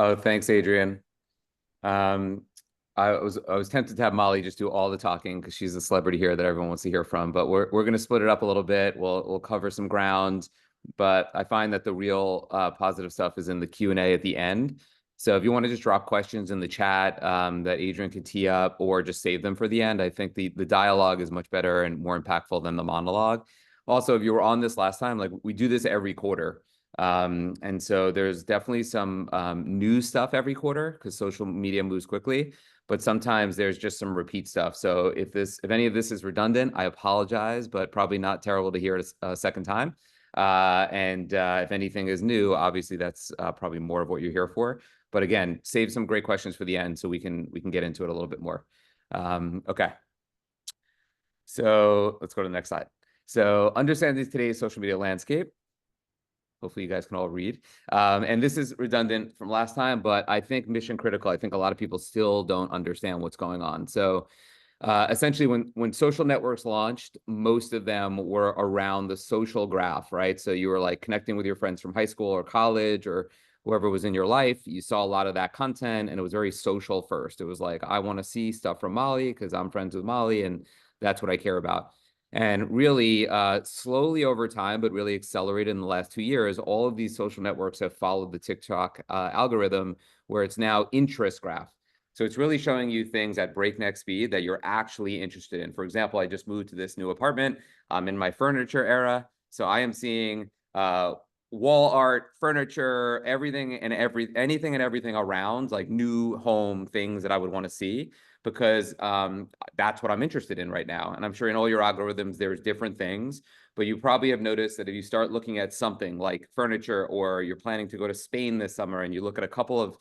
Oh, thanks, Adrian. Um, I was tempted to have Molly just do all the talking because she's the celebrity here that everyone wants to hear from. But we're gonna split it up a little bit. We'll cover some ground, but I find that the real positive stuff is in the Q&A at the end. So if you want to just drop questions in the chat that Adrian could tee up, or just save them for the end, I think the dialogue is much better and more impactful than the monologue. Also, if you were on this last time, like we do this every quarter. And so there's definitely some new stuff every quarter because social media moves quickly, but sometimes there's just some repeat stuff. So if any of this is redundant, I apologize, but probably not terrible to hear it a second time. And if anything is new, obviously that's probably more of what you're here for. But again, save some great questions for the end so we can get into it a little bit more. Okay. So let's go to the next slide. So understanding today's social media landscape. Hopefully you guys can all read. And this is redundant from last time, but I think mission critical. I think a lot of people still don't understand what's going on. So essentially, when social networks launched, most of them were around the social graph, right? So you were like connecting with your friends from high school or college or whoever was in your life. You saw a lot of that content, and it was very social first. It was like, I want to see stuff from Molly because I'm friends with Molly, and that's what I care about. And really, slowly over time, but really accelerated in the last 2 years, all of these social networks have followed the TikTok algorithm, where it's now interest graph. So it's really showing you things at breakneck speed that you're actually interested in. For example, I just moved to this new apartment. I'm in my furniture era. So I am seeing wall art, furniture, anything and everything around, like new home things that I would want to see, because that's what I'm interested in right now. And I'm sure in all your algorithms, there's different things, but you probably have noticed that if you start looking at something like furniture, or you're planning to go to Spain this summer and you look at a couple of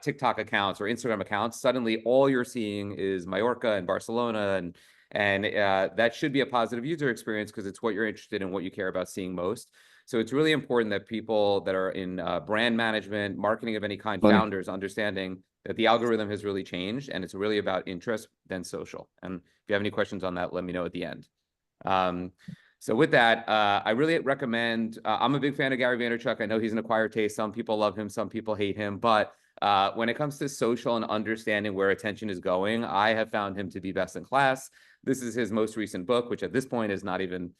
TikTok accounts or Instagram accounts, suddenly all you're seeing is Mallorca and Barcelona, and that should be a positive user experience because it's what you're interested in, what you care about seeing most. So it's really important that people that are in brand management, marketing of any kind, Funny. founders, understanding that the algorithm has really changed and it's really about interest than social. And if you have any questions on that, let me know at the end. So with that, I really recommend, I'm a big fan of Gary Vaynerchuk. I know he's an acquired taste. Some people love him, some people hate him, but when it comes to social and understanding where attention is going, I have found him to be best in class. This is his most recent book, which at this point is not even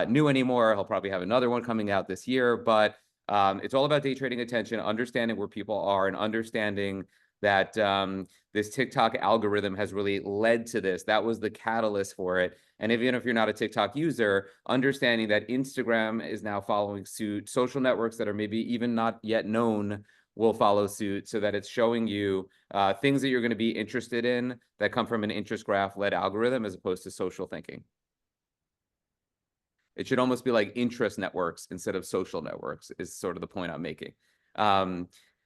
new anymore. He'll probably have another one coming out this year, but it's all about day trading attention, understanding where people are, and understanding that this TikTok algorithm has really led to this. That was the catalyst for it. And even if you're not a TikTok user, understanding that Instagram is now following suit, social networks that are maybe even not yet known will follow suit, so that it's showing you things that you're going to be interested in that come from an interest graph led algorithm as opposed to social thinking. It should almost be like interest networks instead of social networks, is sort of the point I'm making.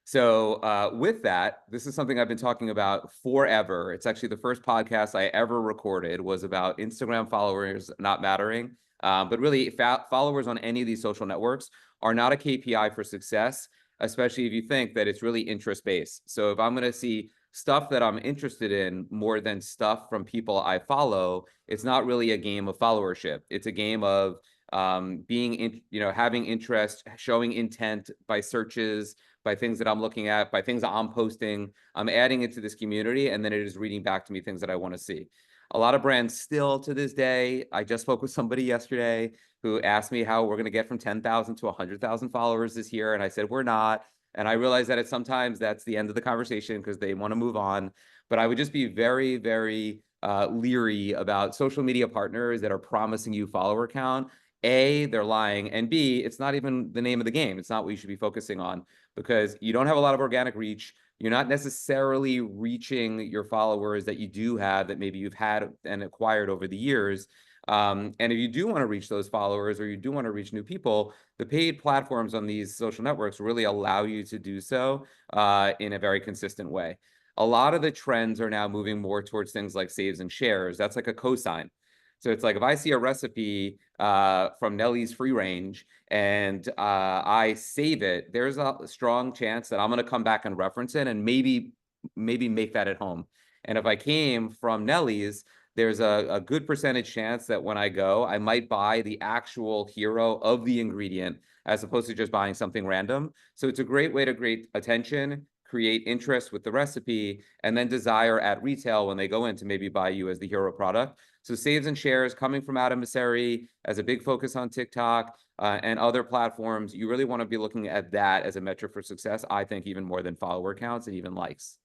So with that, this is something I've been talking about forever. It's actually the first podcast I ever recorded was about Instagram followers not mattering. But really, followers on any of these social networks are not a KPI for success, especially if you think that it's really interest-based. So if I'm going to see stuff that I'm interested in more than stuff from people I follow, it's not really a game of followership. It's a game of having interest, showing intent by searches, by things that I'm looking at, by things that I'm posting. I'm adding it to this community, and then it is reading back to me things that I want to see. A lot of brands still to this day, I just spoke with somebody yesterday who asked me how we're going to get from 10,000 to 100,000 followers this year. And I said, we're not. And I realize that sometimes that's the end of the conversation because they want to move on. But I would just be very, very leery about social media partners that are promising you follower count. A, they're lying, and B, it's not even the name of the game. It's not what you should be focusing on, because you don't have a lot of organic reach. You're not necessarily reaching your followers that you do have, that maybe you've had and acquired over the years. And if you do want to reach those followers, or you do want to reach new people, the paid platforms on these social networks really allow you to do so in a very consistent way. A lot of the trends are now moving more towards things like saves and shares. That's like a cosign. So it's like if I see a recipe from Nellie's Free Range and I save it, there's a strong chance that I'm going to come back and reference it and maybe make that at home. And if I came from Nellie's, there's a good percentage chance that when I go, I might buy the actual hero of the ingredient as opposed to just buying something random. So it's a great way to create attention, create interest with the recipe, and then desire at retail when they go in to maybe buy you as the hero product. So saves and shares coming from Adam Mosseri as a big focus on TikTok and other platforms. You really want to be looking at that as a metric for success, I think, even more than follower counts and even likes.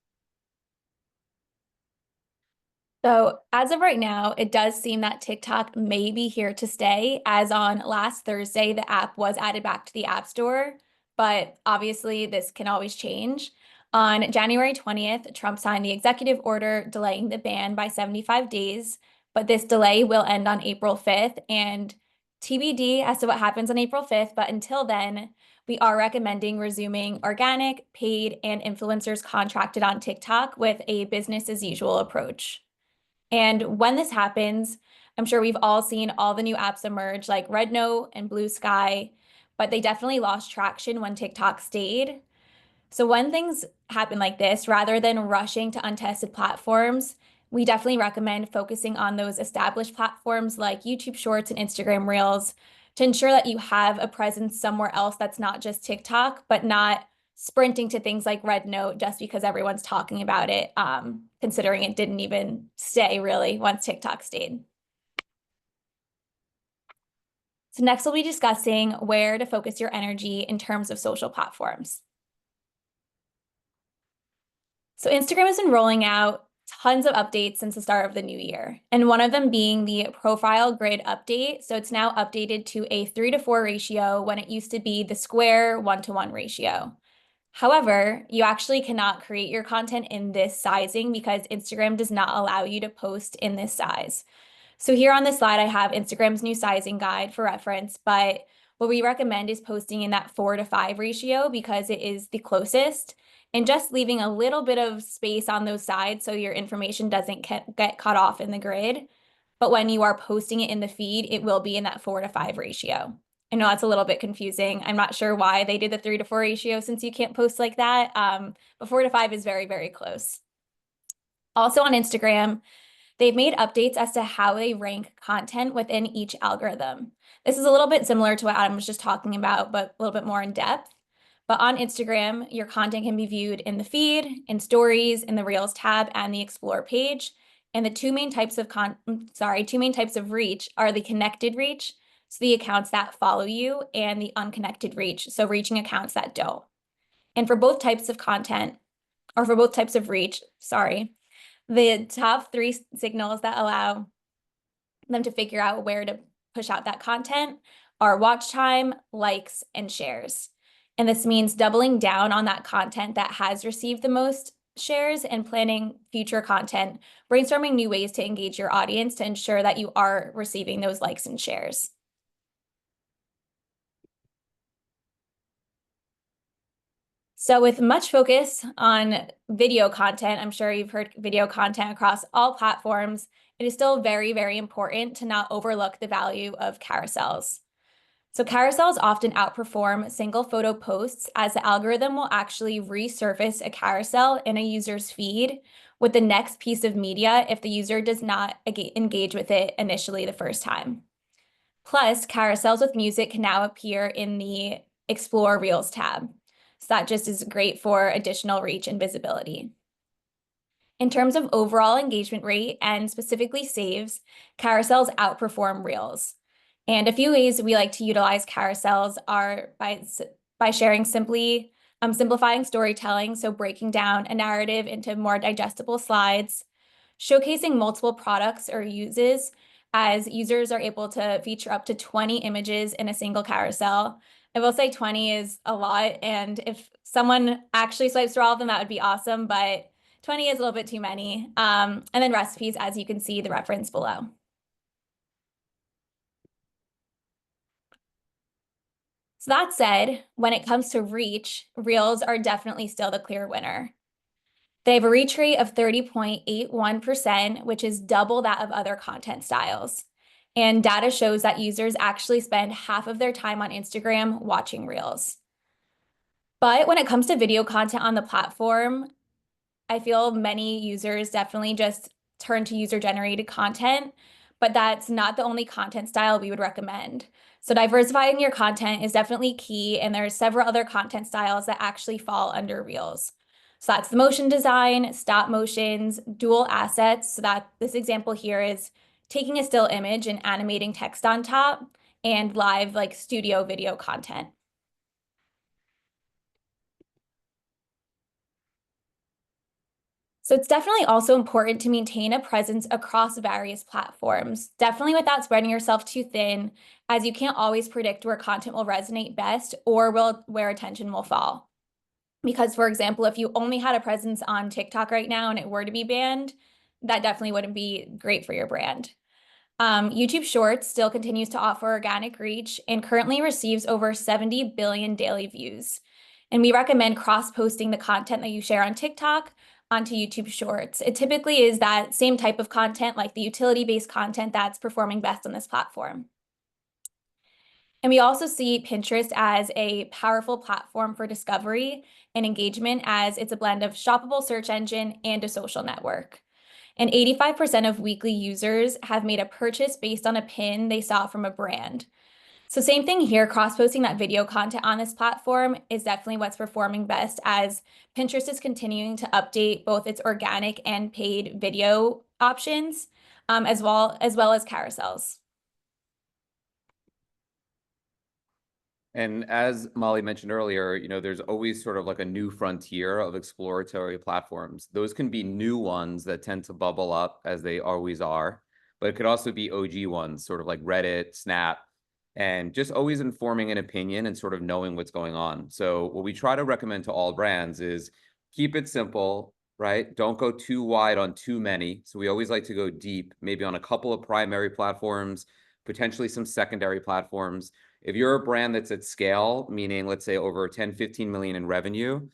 So as of right now, it does seem that TikTok may be here to stay, as on last Thursday, the app was added back to the App Store, but obviously this can always change. On January 20th, Trump signed the executive order delaying the ban by 75 days, but this delay will end on April 5th, and TBD as to what happens on April 5th, but until then, we are recommending resuming organic, paid, and influencers contracted on TikTok with a business as usual approach. And when this happens, I'm sure we've all seen all the new apps emerge like Rednote and Blue Sky, but they definitely lost traction when TikTok stayed. So when things happen like this, rather than rushing to untested platforms, we definitely recommend focusing on those established platforms like YouTube Shorts and Instagram Reels to ensure that you have a presence somewhere else that's not just TikTok, but not sprinting to things like Rednote just because everyone's talking about it, considering it didn't even stay really once TikTok stayed. So next we'll be discussing where to focus your energy in terms of social platforms. So Instagram has been rolling out tons of updates since the start of the new year, and one of them being the profile grid update. So it's now updated to a 3:4 ratio when it used to be the square 1:1 ratio. However, you actually cannot create your content in this sizing because Instagram does not allow you to post in this size. So here on this slide, I have Instagram's new sizing guide for reference, but what we recommend is posting in that 4:5 ratio because it is the closest, and just leaving a little bit of space on those sides so your information doesn't get cut off in the grid. But when you are posting it in the feed, it will be in that 4:5 ratio. I know that's a little bit confusing. I'm not sure why they did the 3:4 ratio since you can't post like that. But 4:5 is very, very close. Also on Instagram, they've made updates as to how they rank content within each algorithm. This is a little bit similar to what Adam was just talking about, but a little bit more in depth. But on Instagram, your content can be viewed in the feed, in stories, in the Reels tab, and the Explore page. And the two main types of reach are the connected reach, so the accounts that follow you, and the unconnected reach, so reaching accounts that don't. And for both types of content, or for both types of reach, the top three signals that allow them to figure out where to push out that content are watch time, likes, and shares. And this means doubling down on that content that has received the most shares and planning future content, brainstorming new ways to engage your audience to ensure that you are receiving those likes and shares. So with much focus on video content, I'm sure you've heard video content across all platforms, it is still very, very important to not overlook the value of carousels. So carousels often outperform single photo posts as the algorithm will actually resurface a carousel in a user's feed with the next piece of media if the user does not engage with it initially the first time. Plus, carousels with music can now appear in the Explore Reels tab. So that just is great for additional reach and visibility. In terms of overall engagement rate and specifically saves, carousels outperform Reels. And a few ways we like to utilize carousels are by simplifying storytelling, so breaking down a narrative into more digestible slides, showcasing multiple products or uses, as users are able to feature up to 20 images in a single carousel. I will say 20 is a lot, and if someone actually swipes through all of them, that would be awesome, but 20 is a little bit too many. And then recipes, as you can see the reference below. So that said, when it comes to reach, Reels are definitely still the clear winner. They have a reach rate of 30.81%, which is double that of other content styles. And data shows that users actually spend half of their time on Instagram watching Reels. But when it comes to video content on the platform, I feel many users definitely just turn to user-generated content, but that's not the only content style we would recommend. So diversifying your content is definitely key, and there are several other content styles that actually fall under Reels. So that's the motion design, stop motions, dual assets. So that this example here is taking a still image and animating text on top, and live like studio video content. So it's definitely also important to maintain a presence across various platforms, definitely without spreading yourself too thin, as you can't always predict where content will resonate best or where attention will fall. Because, for example, if you only had a presence on TikTok right now and it were to be banned, that definitely wouldn't be great for your brand. YouTube Shorts still continues to offer organic reach and currently receives over 70 billion daily views. And we recommend cross-posting the content that you share on TikTok onto YouTube Shorts. It typically is that same type of content, like the utility-based content that's performing best on this platform. And we also see Pinterest as a powerful platform for discovery and engagement, as it's a blend of shoppable search engine and a social network. And 85% of weekly users have made a purchase based on a pin they saw from a brand. So same thing here, cross-posting that video content on this platform is definitely what's performing best, as Pinterest is continuing to update both its organic and paid video options, as well as carousels. And as Molly mentioned earlier, there's always sort of like a new frontier of exploratory platforms. Those can be new ones that tend to bubble up, as they always are, but it could also be OG ones, sort of like Reddit, Snap, and just always informing an opinion and sort of knowing what's going on. So what we try to recommend to all brands is keep it simple, right? Don't go too wide on too many. So we always like to go deep, maybe on a couple of primary platforms, potentially some secondary platforms. If you're a brand that's at scale, meaning let's say over 10, 15 million in revenue,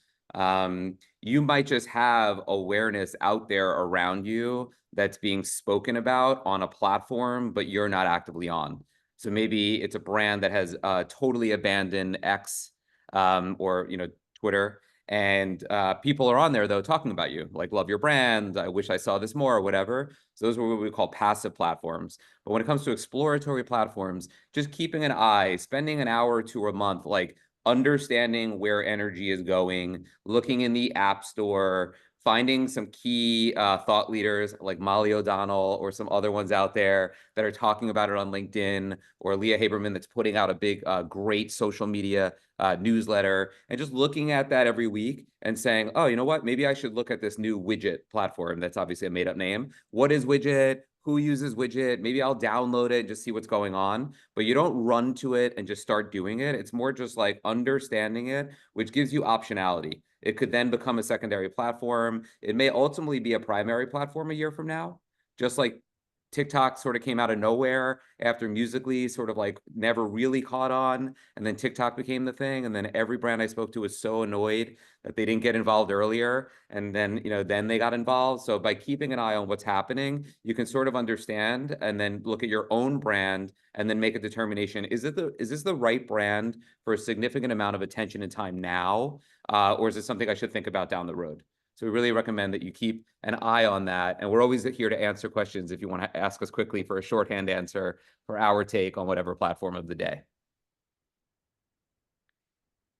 you might just have awareness out there around you that's being spoken about on a platform, but you're not actively on. So maybe it's a brand that has totally abandoned X or Twitter, and people are on there though talking about you, like, love your brand, I wish I saw this more, or whatever. So those are what we call passive platforms. But when it comes to exploratory platforms, just keeping an eye, spending an hour or two a month, like understanding where energy is going, looking in the App Store, finding some key thought leaders like Molly O'Donnell or some other ones out there that are talking about it on LinkedIn, or Leah Haberman that's putting out a big, great social media newsletter, and just looking at that every week and saying, oh, you know what, maybe I should look at this new Widget platform. That's obviously a made up name. What is Widget? Who uses Widget? Maybe I'll download it and just see what's going on. But you don't run to it and just start doing it. It's more just like understanding it, which gives you optionality. It could then become a secondary platform. It may ultimately be a primary platform a year from now, just like TikTok sort of came out of nowhere after Musical.ly sort of like never really caught on, and then TikTok became the thing, and then every brand I spoke to was so annoyed that they didn't get involved earlier, and then then they got involved. So by keeping an eye on what's happening, you can sort of understand and then look at your own brand and then make a determination: is this the right brand for a significant amount of attention and time now, or is it something I should think about down the road? So we really recommend that you keep an eye on that. And we're always here to answer questions if you want to ask us quickly for a shorthand answer for our take on whatever platform of the day.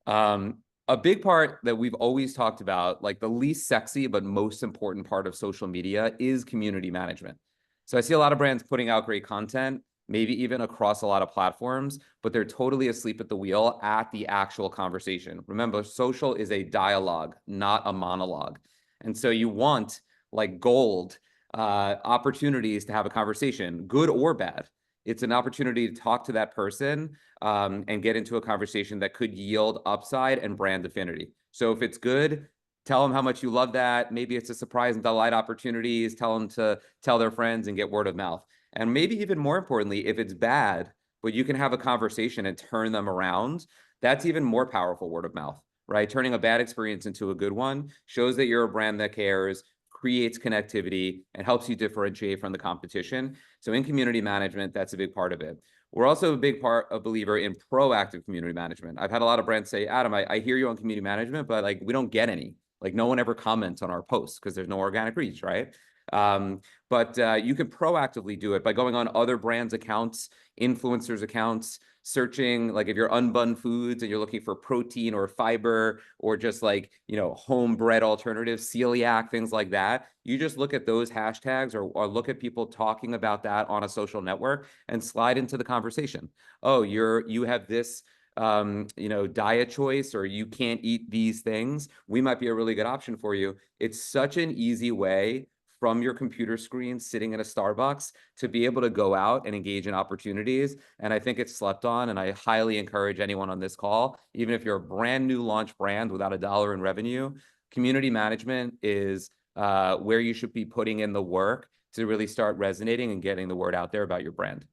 A big part that we've always talked about, like the least sexy but most important part of social media, is community management. So I see a lot of brands putting out great content, maybe even across a lot of platforms, but they're totally asleep at the wheel at the actual conversation. Remember, social is a dialogue, not a monologue. And so you want, like gold, opportunities to have a conversation, good or bad. It's an opportunity to talk to that person and get into a conversation that could yield upside and brand affinity. So if it's good, tell them how much you love that. Maybe it's a surprise and delight opportunities. Tell them to tell their friends and get word of mouth. And maybe even more importantly, if it's bad, but you can have a conversation and turn them around, that's even more powerful word of mouth, right? Turning a bad experience into a good one shows that you're a brand that cares, creates connectivity, and helps you differentiate from the competition. So in community management, that's a big part of it. We're also a believer in proactive community management. I've had a lot of brands say, Adam, I hear you on community management, but like we don't get any. Like no one ever comments on our posts because there's no organic reach, right? But you can proactively do it by going on other brands' accounts, influencers' accounts. searching, like if you're Unbun Foods and you're looking for protein or fiber or just like, you know, home bread alternatives, celiac, things like that, you just look at those hashtags or look at people talking about that on a social network and slide into the conversation. Oh, you have this you know, diet choice, or you can't eat these things, we might be a really good option for you. It's such an easy way from your computer screen sitting in a Starbucks to be able to go out and engage in opportunities. And I think it's slept on. And I highly encourage anyone on this call, even if you're a brand new launch brand without $1 in revenue, community management is where you should be putting in the work to really start resonating and getting the word out there about your brand.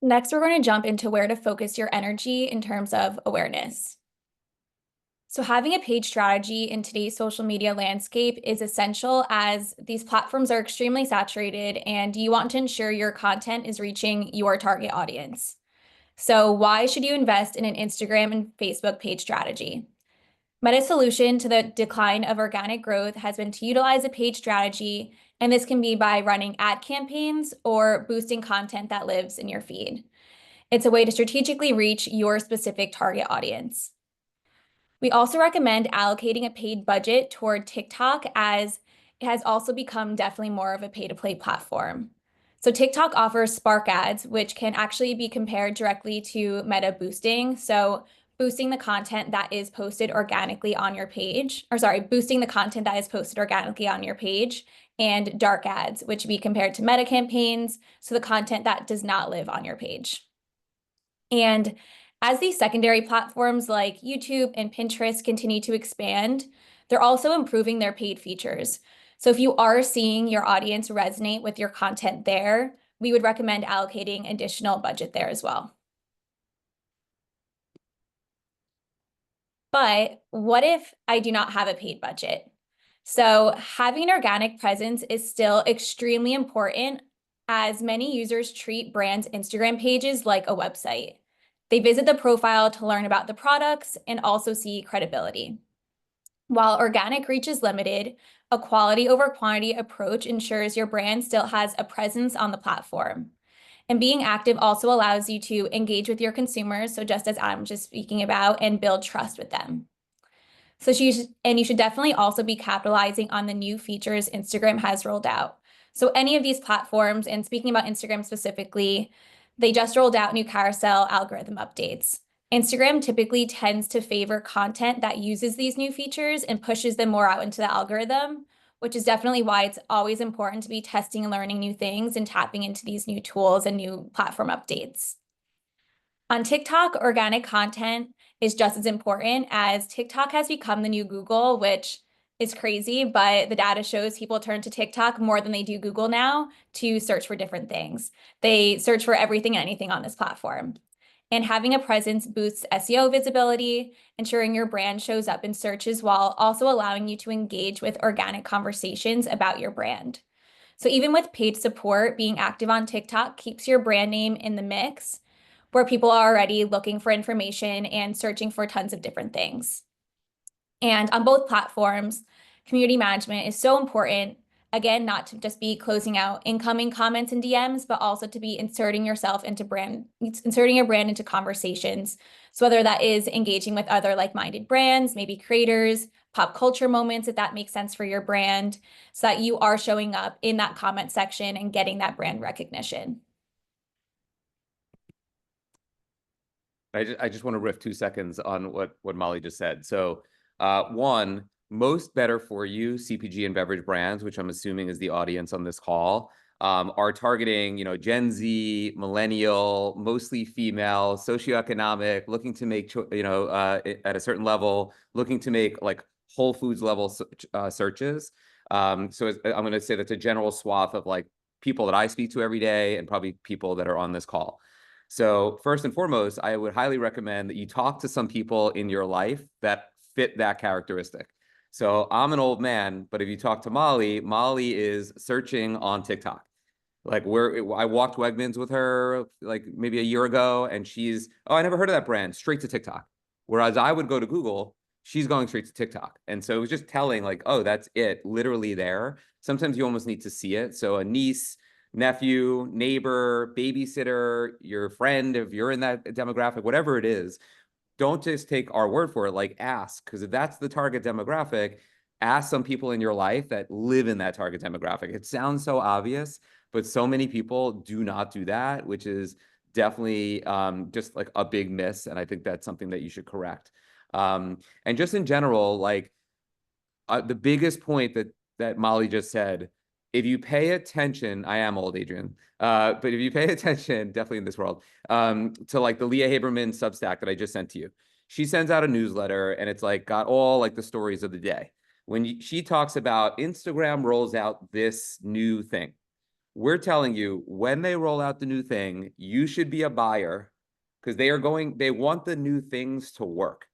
Next, we're going to jump into where to focus your energy in terms of awareness. So having a paid strategy in today's social media landscape is essential, as these platforms are extremely saturated and you want to ensure your content is reaching your target audience. So why should you invest in an Instagram and Facebook paid strategy? Meta's solution to the decline of organic growth has been to utilize a paid strategy, and this can be by running ad campaigns or boosting content that lives in your feed. It's a way to strategically reach your specific target audience. We also recommend allocating a paid budget toward TikTok, as it has also become definitely more of a pay-to-play platform. So TikTok offers Spark ads, which can actually be compared directly to Meta boosting. So boosting the content that is posted organically on your page, boosting the content that is posted organically on your page, and dark ads, which be compared to Meta campaigns, so the content that does not live on your page. And as these secondary platforms like YouTube and Pinterest continue to expand, they're also improving their paid features. So if you are seeing your audience resonate with your content there, we would recommend allocating additional budget there as well. But what if I do not have a paid budget? So having an organic presence is still extremely important, as many users treat brands' Instagram pages like a website. They visit the profile to learn about the products and also see credibility. While organic reach is limited, a quality over quantity approach ensures your brand still has a presence on the platform. And being active also allows you to engage with your consumers, so just as I'm just speaking about, and build trust with them. So you should definitely also be capitalizing on the new features Instagram has rolled out. So any of these platforms, and speaking about Instagram specifically, they just rolled out new carousel algorithm updates. Instagram typically tends to favor content that uses these new features and pushes them more out into the algorithm, which is definitely why it's always important to be testing and learning new things and tapping into these new tools and new platform updates. On TikTok, organic content is just as important, as TikTok has become the new Google, which is crazy, but the data shows people turn to TikTok more than they do Google now to search for different things. They search for everything and anything on this platform. And having a presence boosts SEO visibility, ensuring your brand shows up in searches while also allowing you to engage with organic conversations about your brand. So even with paid support, being active on TikTok keeps your brand name in the mix, where people are already looking for information and searching for tons of different things. And on both platforms, community management is so important. Again, not to just be closing out incoming comments and DMs, but also to be inserting your brand into conversations. So whether that is engaging with other like-minded brands, maybe creators, pop culture moments, if that makes sense for your brand, so that you are showing up in that comment section and getting that brand recognition. I just want to riff 2 seconds on what Molly just said. So one, most better for you CPG and beverage brands, which I'm assuming is the audience on this call, are targeting, you know, Gen Z, millennial, mostly female, socioeconomic, looking to make, you know, at a certain level, looking to make like Whole Foods level searches. So I'm going to say that's a general swath of like people that I speak to every day and probably people that are on this call. So first and foremost, I would highly recommend that you talk to some people in your life that fit that characteristic. So I'm an old man, but if you talk to Molly, Molly is searching on TikTok. Like I walked Wegmans with her like maybe a year ago, and she's, oh, I never heard of that brand, straight to TikTok. Whereas I would go to Google, she's going straight to TikTok. And so it was just telling like, oh, that's it, literally there. Sometimes you almost need to see it. So a niece, nephew, neighbor, babysitter, your friend, if you're in that demographic, whatever it is, don't just take our word for it, like ask, because if that's the target demographic, ask some people in your life that live in that target demographic. It sounds so obvious, but so many people do not do that, which is definitely just like a big miss. And I think that's something that you should correct. And just in general, like the biggest point that Molly just said, if you pay attention, I am old, Adrian, but if you pay attention, definitely in this world, to like the Leah Haberman Substack that I just sent to you, she sends out a newsletter and it's like got all like the stories of the day. When she talks about Instagram rolls out this new thing, we're telling you when they roll out the new thing, you should be a buyer because they want the new things to work.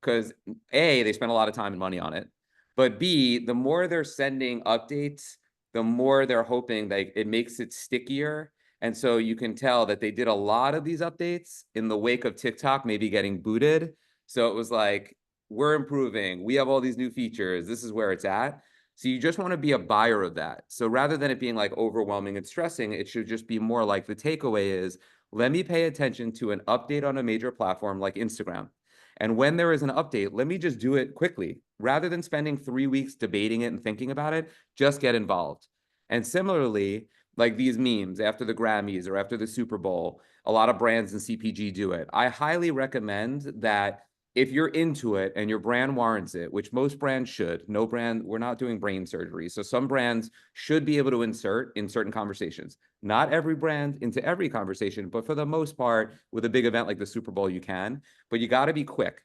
Because A, they spend a lot of time and money on it. But B, the more they're sending updates, the more they're hoping that it makes it stickier. And so you can tell that they did a lot of these updates in the wake of TikTok maybe getting booted. So it was like, we're improving. We have all these new features. This is where it's at. So you just want to be a buyer of that. So rather than it being like overwhelming and stressing, it should just be more like the takeaway is, let me pay attention to an update on a major platform like Instagram. And when there is an update, let me just do it quickly. Rather than spending 3 weeks debating it and thinking about it, just get involved. And similarly, like these memes after the Grammys or after the Super Bowl, a lot of brands and CPG do it. I highly recommend that if you're into it and your brand warrants it, which most brands should, no brand, we're not doing brain surgery. So some brands should be able to insert in certain conversations. Not every brand into every conversation, but for the most part, with a big event like the Super Bowl, you can. But you got to be quick.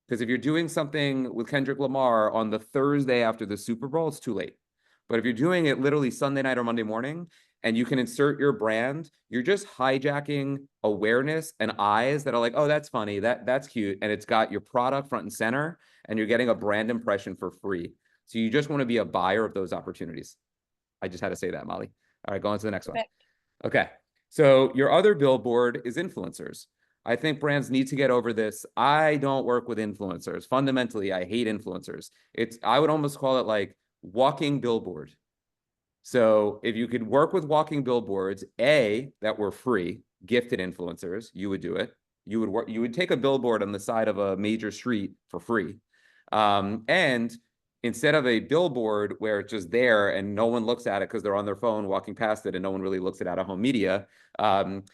Because if you're doing something with Kendrick Lamar on the Thursday after the Super Bowl, it's too late. But if you're doing it literally Sunday night or Monday morning, and you can insert your brand, you're just hijacking awareness and eyes that are like, oh, that's funny, that's cute, and it's got your product front and center, and you're getting a brand impression for free. So you just want to be a buyer of those opportunities. I just had to say that, Molly. All right, go on to the next one. Okay. So your other billboard is influencers. I think brands need to get over this. I don't work with influencers. Fundamentally, I hate influencers. I would almost call it like walking billboard. So if you could work with walking billboards, that were free, gifted influencers, you would do it. You would take a billboard on the side of a major street for free. And instead of a billboard where it's just there and no one looks at it because they're on their phone walking past it and no one really looks at out of home media,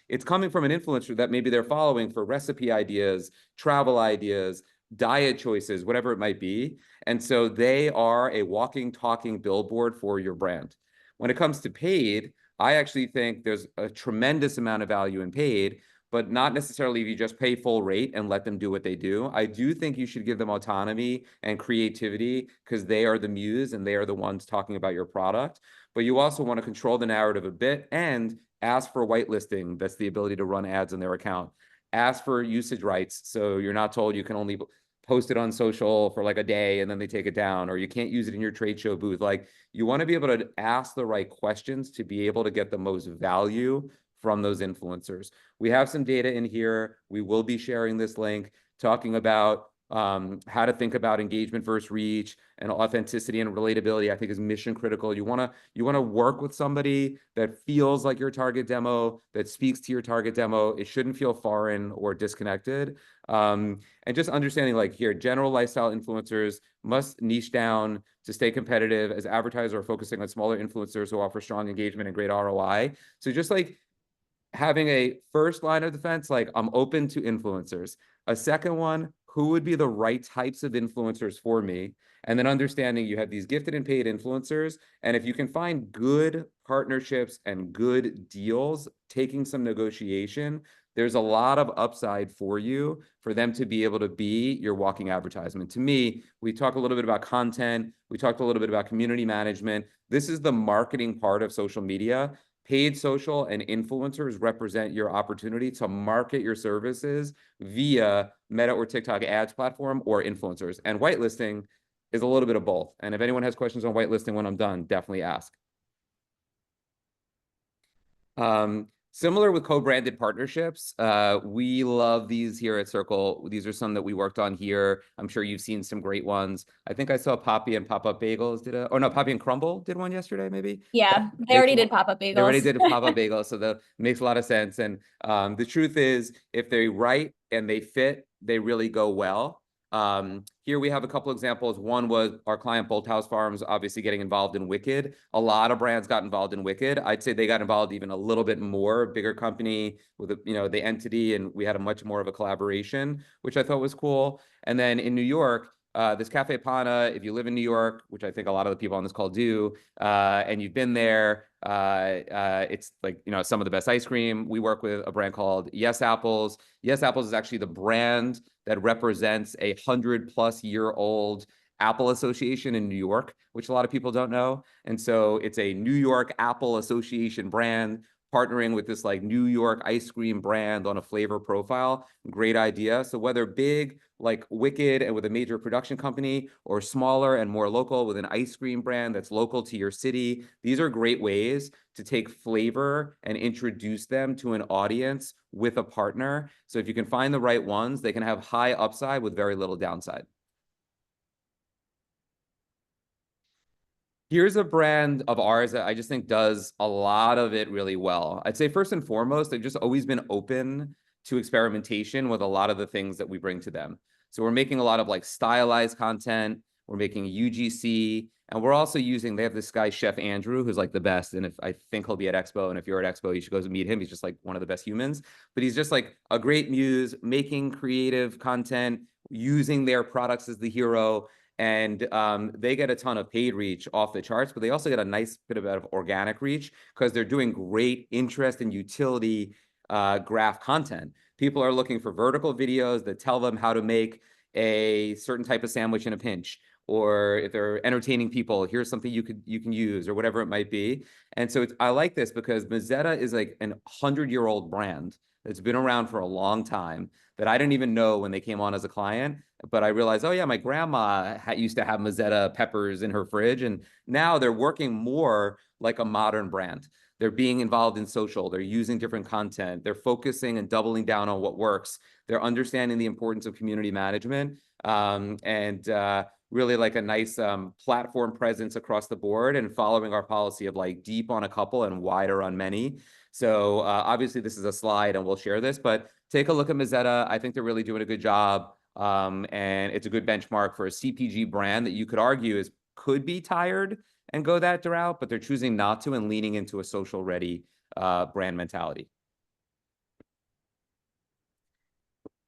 it's coming from an influencer that maybe they're following for recipe ideas, travel ideas, diet choices, whatever it might be. And so they are a walking, talking billboard for your brand. When it comes to paid, I actually think there's a tremendous amount of value in paid, but not necessarily if you just pay full rate and let them do what they do. I do think you should give them autonomy and creativity because they are the muse and they are the ones talking about your product. But you also want to control the narrative a bit and ask for whitelisting. That's the ability to run ads on their account. Ask for usage rights. So you're not told you can only post it on social for like a day and then they take it down, or you can't use it in your trade show booth. Like you want to be able to ask the right questions to be able to get the most value from those influencers. We have some data in here. We will be sharing this link talking about how to think about engagement versus reach, and authenticity and relatability. I think is mission critical. You want to work with somebody that feels like your target demo, that speaks to your target demo. It shouldn't feel foreign or disconnected. And just understanding like here, general lifestyle influencers must niche down to stay competitive as advertisers are focusing on smaller influencers who offer strong engagement and great ROI. So just like having a first line of defense, like I'm open to influencers. A second one, who would be the right types of influencers for me? And then understanding you have these gifted and paid influencers. And if you can find good partnerships and good deals, taking some negotiation, there's a lot of upside for you for them to be able to be your walking advertisement. To me, we talk a little bit about content. We talked a little bit about community management. This is the marketing part of social media. Paid social and influencers represent your opportunity to market your services via Meta or TikTok ads platform or influencers. And whitelisting is a little bit of both. And if anyone has questions on whitelisting when I'm done, definitely ask. Similar with co-branded partnerships, we love these here at Circle. These are some that we worked on here. I'm sure you've seen some great ones. I think I saw Poppy and Pop-Up Bagels did or no, Poppy and Crumble did one yesterday, maybe. Yeah, they Makes already a did lot. pop-up They already bagels. did a pop-up bagel, so that makes a lot of sense. And the truth is, if they write and they fit, they really go well. Here we have a couple examples. One was our client Bolthouse Farms, obviously getting involved in Wicked. A lot of brands got involved in Wicked. I'd say they got involved even a little bit more, bigger company with the entity, and we had a much more of a collaboration, which I thought was cool. And then in New York, this Cafe Pana, if you live in New York, which I think a lot of the people on this call do, and you've been there, it's like, some of the best ice cream. We work with a brand called Yes Apples. Yes Apples is actually the brand that represents 100-plus-year-old Apple Association in New York, which a lot of people don't know. And so it's a New York Apple Association brand partnering with this like New York ice cream brand on a flavor profile. Great idea. So whether big like Wicked and with a major production company, or smaller and more local with an ice cream brand that's local to your city, these are great ways to take flavor and introduce them to an audience with a partner. So if you can find the right ones, they can have high upside with very little downside. Here's a brand of ours that I just think does a lot of it really well. I'd say first and foremost, they've just always been open to experimentation with a lot of the things that we bring to them. So we're making a lot of like stylized content. We're making UGC, and we're also they have this guy, Chef Andrew, who's like the best. And I think he'll be at Expo. And if you're at Expo, you should go meet him. He's just like one of the best humans, but he's just like a great muse, making creative content, using their products as the hero. And they get a ton of paid reach off the charts, but they also get a nice bit of organic reach because they're doing great interest and utility graph content. People are looking for vertical videos that tell them how to make a certain type of sandwich in a pinch, or if they're entertaining people, here's something you can use, or whatever it might be. And so I like this because Mezzetta is like an 100-year-old brand that's been around for a long time that I didn't even know when they came on as a client. But I realized, oh yeah, my grandma used to have Mezzetta peppers in her fridge, and now they're working more like a modern brand. They're being involved in social. They're using different content. They're focusing and doubling down on what works. They're understanding the importance of community management, and really like a nice platform presence across the board, and following our policy of like deep on a couple and wider on many. So obviously this is a slide and we'll share this, but take a look at Mezzetta. I think they're really doing a good job. And it's a good benchmark for a CPG brand that you could argue could be tired and go that route, but they're choosing not to and leaning into a social ready brand mentality.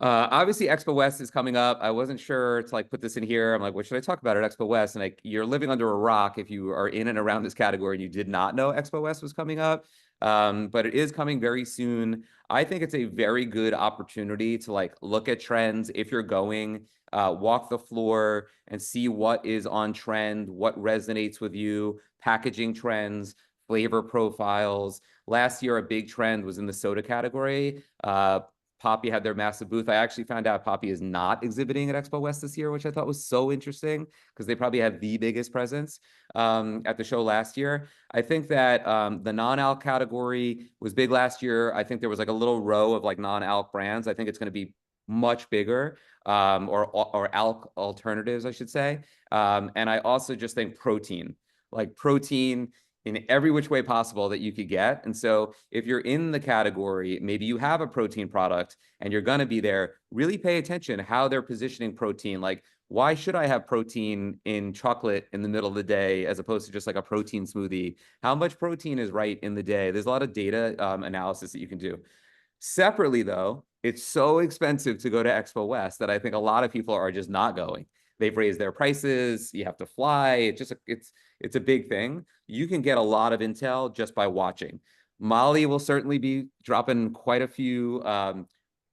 Obviously Expo West is coming up. I wasn't sure to like put this in here. I'm like, what should I talk about at Expo West? And like, you're living under a rock if you are in and around this category and you did not know Expo West was coming up. But it is coming very soon. I think it's a very good opportunity to like look at trends if you're going, walk the floor and see what is on trend, what resonates with you, packaging trends, flavor profiles. Last year, a big trend was in the soda category. Poppy had their massive booth. I actually found out Poppy is not exhibiting at Expo West this year, which I thought was so interesting because they probably have the biggest presence at the show last year. I think that the non-alc category was big last year. I think there was like a little row of like non-alc brands. I think it's going to be much bigger, or alc alternatives, I should say. And I also just think protein in every which way possible that you could get. And so if you're in the category, maybe you have a protein product and you're going to be there, really pay attention how they're positioning protein. Like, why should I have protein in chocolate in the middle of the day as opposed to just like a protein smoothie? How much protein is right in the day? There's a lot of data analysis that you can do. Separately, though, it's so expensive to go to Expo West that I think a lot of people are just not going. They've raised their prices. You have to fly. It's a big thing. You can get a lot of intel just by watching. Molly will certainly be dropping quite a few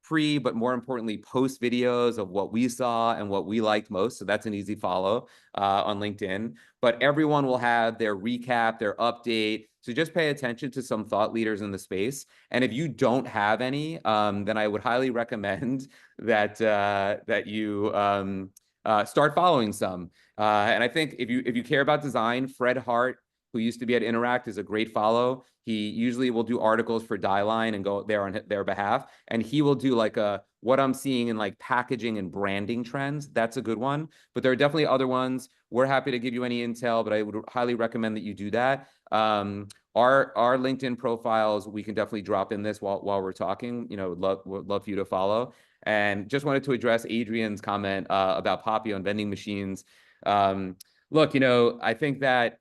pre, but more importantly, post videos of what we saw and what we liked most. So that's an easy follow on LinkedIn. But everyone will have their recap, their update. So just pay attention to some thought leaders in the space. And if you don't have any, then I would highly recommend that you start following some. And I think if you care about design, Fred Hart who used to be at Interact, is a great follow. He usually will do articles for Dieline and go there on their behalf. And he will do like a what I'm seeing in like packaging and branding trends. That's a good one. But there are definitely other ones. We're happy to give you any intel, but I would highly recommend that you do that. Our LinkedIn profiles, we can definitely drop in this while we're talking. You know, would love for you to follow. And just wanted to address Adrian's comment about Poppy on vending machines. Look, you know, I think that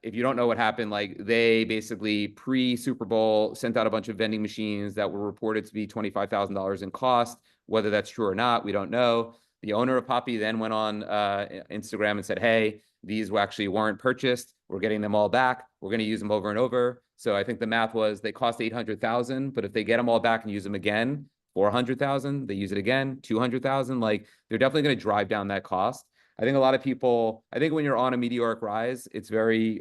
if you don't know what happened, like they basically pre-Super Bowl sent out a bunch of vending machines that were reported to be $25,000 in cost. Whether that's true or not, we don't know. The owner of Poppy then went on Instagram and said, hey, these actually weren't purchased. We're getting them all back. We're going to use them over and over. So I think the math was they cost 800,000, but if they get them all back and use them again, 400,000, they use it again, 200,000, like they're definitely going to drive down that cost. I think a lot of people, I think when you're on a meteoric rise, it's very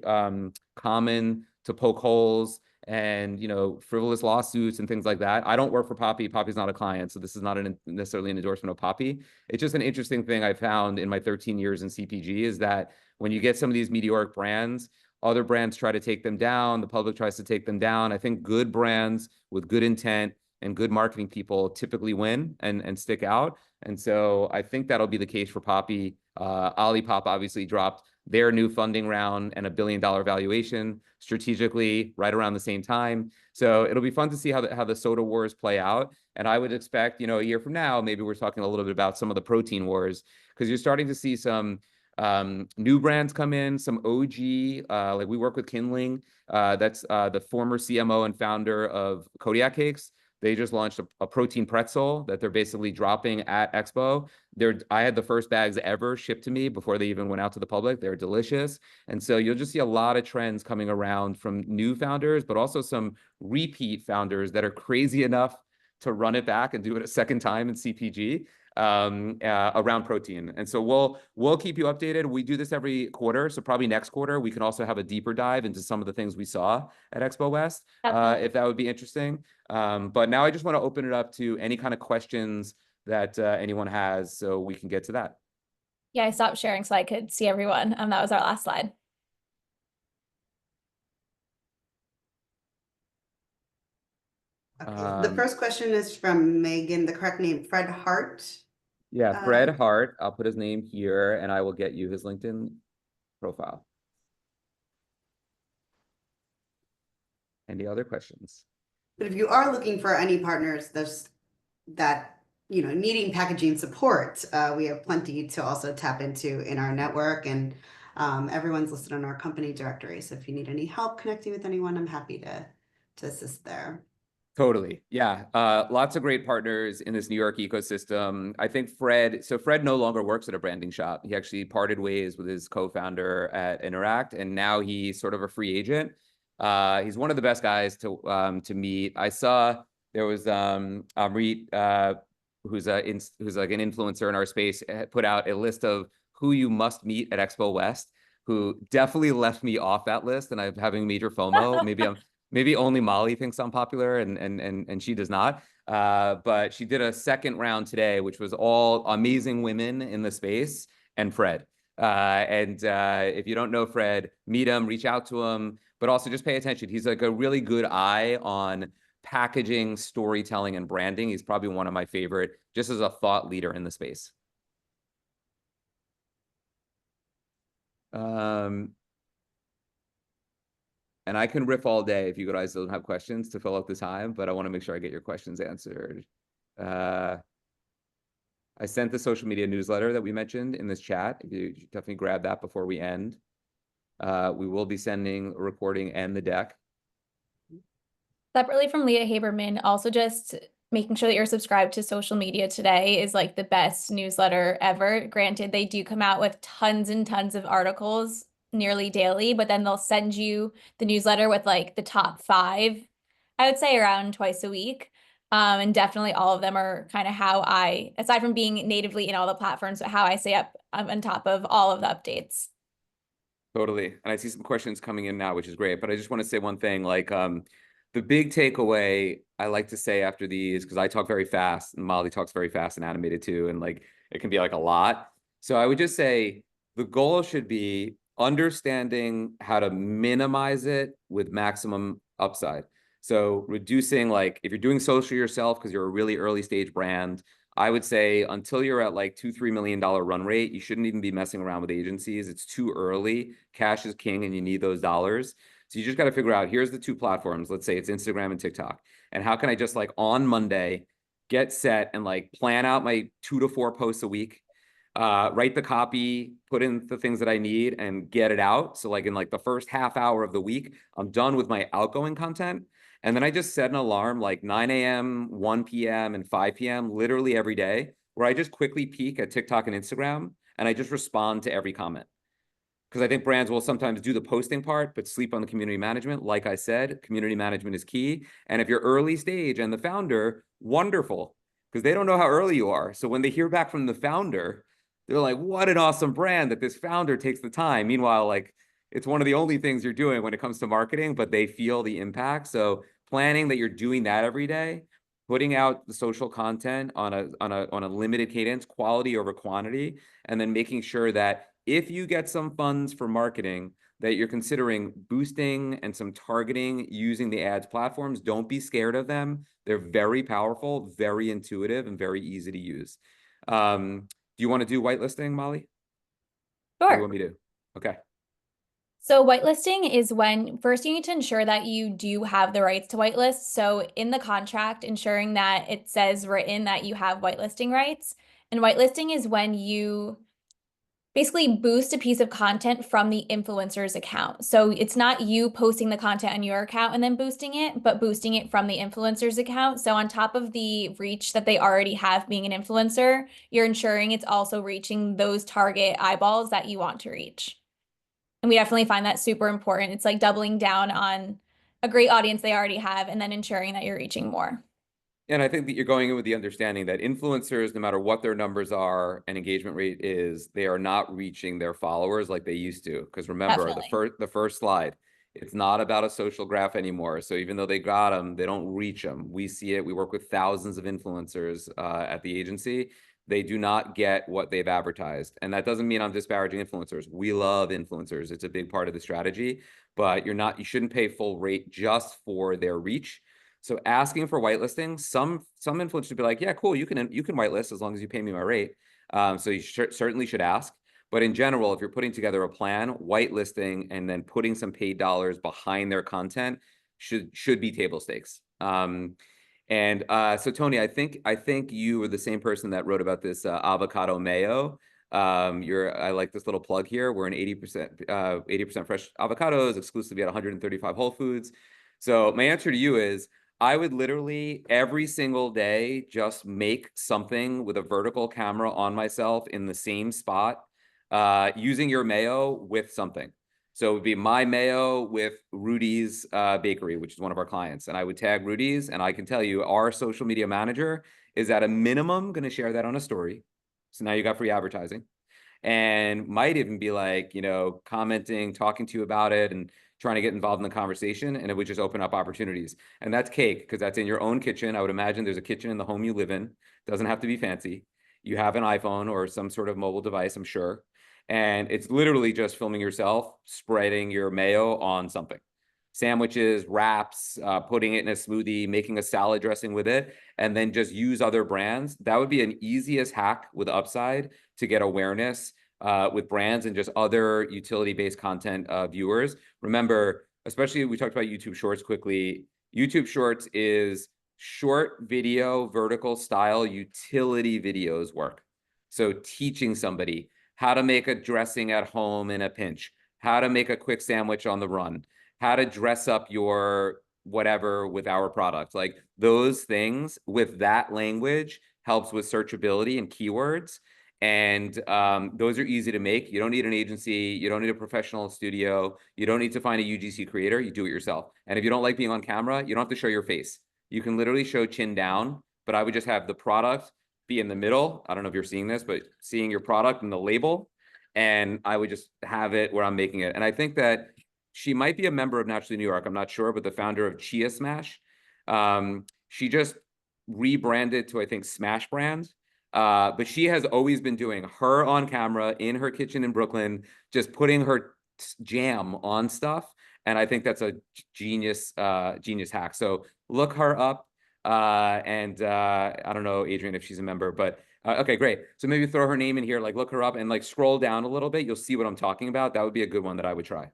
common to poke holes and, you know, frivolous lawsuits and things like that. I don't work for Poppy. Poppy's not a client, so this is not necessarily an endorsement of Poppy. It's just an interesting thing I found in my 13 years in CPG is that when you get some of these meteoric brands, other brands try to take them down. The public tries to take them down. I think good brands with good intent and good marketing people typically win and stick out. And so I think that'll be the case for Poppy. Olipop obviously dropped their new funding round and $1 billion valuation strategically right around the same time. So it'll be fun to see how the soda wars play out. And I would expect, you know, a year from now, maybe we're talking a little bit about some of the protein wars, because you're starting to see some new brands come in, some OG, like we work with Kinling. That's the former CMO and founder of Kodiak Cakes. They just launched a protein pretzel that they're basically dropping at Expo. I had the first bags ever shipped to me before they even went out to the public. They're delicious. And so you'll just see a lot of trends coming around from new founders, but also some repeat founders that are crazy enough to run it back and do it a second time in CPG around protein. And so we'll keep you updated. We do this every quarter. So probably next quarter, we can also have a deeper dive into some of the things we saw at Expo West, if that would be interesting. But now I just want to open it up to any kind of questions that anyone has so we can get to that. Yeah, I stopped sharing so I could see everyone. That was our last slide. Okay, the first question is from Megan, the correct name, Fred Hart. Yeah, Fred Hart. I'll put his name here and I will get you his LinkedIn profile. Any other questions? But if you are looking for any partners that, you know, needing packaging support, we have plenty to also tap into in our network, and everyone's listed on our company directory. So if you need any help connecting with anyone, I'm happy to assist there. Totally. Yeah. Lots of great partners in this New York ecosystem. I think Fred no longer works at a branding shop. He actually parted ways with his co-founder at Interact, and now he's sort of a free agent. He's one of the best guys to meet. I saw there was Amrit, who's like an influencer in our space, put out a list of who you must meet at Expo West, who definitely left me off that list, and I'm having major FOMO. Maybe only Molly thinks I'm popular and she does not. But she did a second round today, which was all amazing women in the space and Fred. If you don't know Fred, meet him, reach out to him, but also just pay attention. He's like a really good eye on packaging, storytelling, and branding. He's probably one of my favorite, just as a thought leader in the space. And I can riff all day if you guys don't have questions to fill up the time, but I want to make sure I get your questions answered. I sent the social media newsletter that we mentioned in this chat. You definitely grab that before we end. We will be sending a recording and the deck. Separately from Leah Haberman, also just making sure that you're subscribed to Social Media Today is like the best newsletter ever. Granted, they do come out with tons and tons of articles nearly daily, but then they'll send you the newsletter with like the top 5, I would say around twice a week. And definitely all of them are kind of how I, aside from being natively in all the platforms, how I stay up on top of all of the updates. Totally. And I see some questions coming in now, which is great. But I just want to say one thing, like the big takeaway I like to say after these, because I talk very fast and Molly talks very fast and animated too. And like, it can be like a lot. So I would just say the goal should be understanding how to minimize it with maximum upside. So reducing, like, if you're doing social yourself because you're a really early stage brand, I would say until you're at like $2-3 million run rate, you shouldn't even be messing around with agencies. It's too early. Cash is king and you need those dollars. So you just got to figure out, here's the two platforms. Let's say it's Instagram and TikTok. And how can I just, like, on Monday get set and like plan out my 2 to 4 posts a week, write the copy, put in the things that I need and get it out. So like in like the first half hour of the week, I'm done with my outgoing content. And then I just set an alarm like 9 a.m., 1 p.m., and 5 p.m. literally every day, where I just quickly peek at TikTok and Instagram and I just respond to every comment. Because I think brands will sometimes do the posting part, but sleep on the community management. Like I said, community management is key. And if you're early stage and the founder, wonderful, because they don't know how early you are. So when they hear back from the founder, they're like, what an awesome brand that this founder takes the time. Meanwhile, like, it's one of the only things you're doing when it comes to marketing, but they feel the impact. So planning that you're doing that every day, putting out the social content on a limited cadence, quality over quantity, and then making sure that if you get some funds for marketing, that you're considering boosting and some targeting using the ads platforms. Don't be scared of them. They're very powerful, very intuitive, and very easy to use. Do you want to do whitelisting, Molly? Or you Sure. want me to? Okay. So whitelisting is when first you need to ensure that you do have the rights to whitelist. So in the contract, ensuring that it says written that you have whitelisting rights. And whitelisting is when you basically boost a piece of content from the influencer's account. So it's not you posting the content on your account and then boosting it, but boosting it from the influencer's account. So on top of the reach that they already have being an influencer, you're ensuring it's also reaching those target eyeballs that you want to reach. And we definitely find that super important. It's like doubling down on a great audience they already have and then ensuring that you're reaching more. And I think that you're going in with the understanding that influencers, no matter what their numbers are and engagement rate is, they are not reaching their followers like they used to. Because remember, Definitely. the first slide, it's not about a social graph anymore. So even though they got them, they don't reach them. We see it. We work with thousands of influencers at the agency. They do not get what they've advertised. And that doesn't mean I'm disparaging influencers. We love influencers. It's a big part of the strategy, but you shouldn't pay full rate just for their reach. So asking for whitelisting, some influencers would be like, yeah, cool, you can whitelist as long as you pay me my rate. So you certainly should ask. But in general, if you're putting together a plan, whitelisting and then putting some paid dollars behind their content should be table stakes. So Tony, I think you were the same person that wrote about this avocado mayo. I like this little plug here. We're in 80% fresh avocados, exclusively at 135 Whole Foods. So my answer to you is, I would literally every single day just make something with a vertical camera on myself in the same spot, using your mayo with something. So it would be my mayo with Rudy's Bakery, which is one of our clients. And I would tag Rudy's, and I can tell you our social media manager is at a minimum going to share that on a story. So now you got free advertising, and might even be like, commenting, talking to you about it, and trying to get involved in the conversation, and it would just open up opportunities. And that's cake, because that's in your own kitchen. I would imagine there's a kitchen in the home you live in. Doesn't have to be fancy. You have an iPhone or some sort of mobile device, I'm sure. And it's literally just filming yourself, spreading your mayo on something. Sandwiches, wraps, putting it in a smoothie, making a salad dressing with it, and then just use other brands. That would be an easiest hack with upside to get awareness with brands and just other utility-based content viewers. Remember, especially we talked about YouTube Shorts quickly. YouTube Shorts is short video, vertical style utility videos work. So teaching somebody how to make a dressing at home in a pinch, how to make a quick sandwich on the run, how to dress up your whatever with our product. Like those things with that language helps with searchability and keywords. And those are easy to make. You don't need an agency. You don't need a professional studio. You don't need to find a UGC creator. You do it yourself. And if you don't like being on camera, you don't have to show your face. You can literally show chin down, but I would just have the product be in the middle. I don't know if you're seeing this, but seeing your product and the label. And I would just have it where I'm making it. And I think that she might be a member of Naturally New York. I'm not sure, but the founder of Chia Smash. She just rebranded to, I think, Smash Brand. But she has always been doing her on camera in her kitchen in Brooklyn, just putting her jam on stuff. And I think that's a genius hack. So look her up. And I don't know, Adrian, if she's a member, but okay, great. So maybe throw her name in here, like look her up and like scroll down a little bit. You'll see what I'm talking about. That would be a good one that I would try.